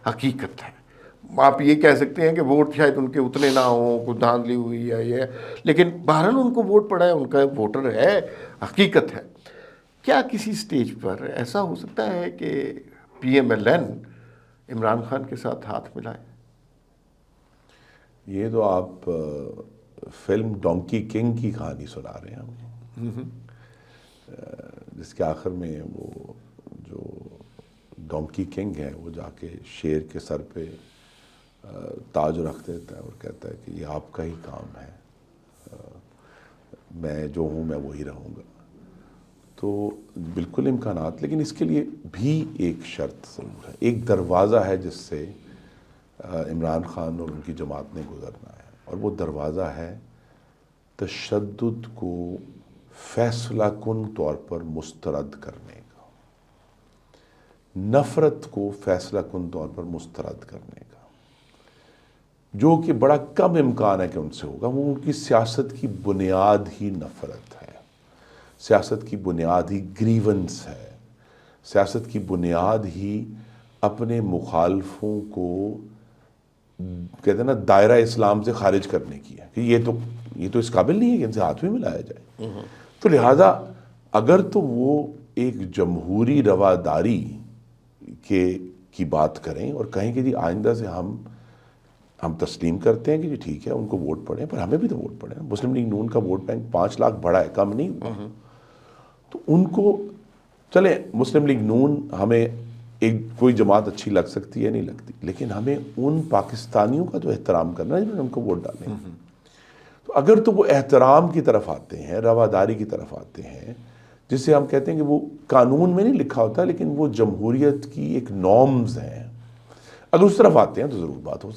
حقیقت ہے. آپ یہ کہہ سکتے ہیں کہ ووٹ شاید ان کے اتنے نہ ہوں، کچھ دھاندلی ہوئی ہے یہ، لیکن بہرحال ان کو ووٹ پڑا ہے، ان کا ووٹر ہے، حقیقت ہے. کیا کسی سٹیج پر ایسا ہو سکتا ہے کہ P M L N Imran Khan کے ساتھ ہاتھ ملائے؟ یہ تو آپ فلم ڈونکی کنگ کی کہانی سنا رہے ہیں ہمیں، جس کے آخر میں وہ جو ڈونکی کنگ ہے وہ جا کے شیر کے سر پہ تاج رکھ دیتا ہے اور کہتا ہے کہ یہ آپ کا ہی کام ہے، میں جو ہوں میں وہی رہوں گا. تو بالکل امکانات، لیکن اس کے لیے بھی ایک شرط ضرور ہے، ایک دروازہ ہے جس سے عمران خان اور ان کی جماعت نے گزرنا ہے، اور وہ دروازہ ہے تشدد کو فیصلہ کن طور پر مسترد کرنے کا، نفرت کو فیصلہ کن طور پر مسترد کرنے کا، جو کہ بڑا کم امکان ہے کہ ان سے ہوگا. وہ ان کی سیاست کی بنیاد ہی نفرت ہے، سیاست کی بنیاد ہی گریونس ہے، سیاست کی بنیاد ہی اپنے مخالفوں کو کہتے ہیں نا دائرہ اسلام سے خارج کرنے کی ہے، کہ یہ تو اس قابل نہیں ہے کہ ان سے ہاتھ میں ملایا جائے. تو لہٰذا اگر تو وہ ایک جمہوری رواداری کی بات کریں اور کہیں کہ جی آئندہ سے ہم تسلیم کرتے ہیں کہ جی ٹھیک ہے ان کو ووٹ پڑیں، پر ہمیں بھی تو ووٹ پڑیں. مسلم لیگ نون کا ووٹ بینک 5 لاکھ بڑا ہے، کم نہیں ہوا. تو ان کو چلیں، مسلم لیگ نون ہمیں کوئی جماعت اچھی لگ سکتی ہے نہیں لگتی، لیکن ہمیں ان پاکستانیوں کا تو احترام کرنا ہے جنہوں نے ہم کو ووٹ ڈالے. تو اگر تو وہ احترام کی طرف آتے ہیں، رواداری کی طرف آتے ہیں، جسے ہم کہتے ہیں کہ وہ قانون میں نہیں لکھا ہوتا لیکن وہ جمہوریت کی ایک نارمز ہیں، اگر اس طرف آتے ہیں تو ضرور بات ہو سکتی ہے.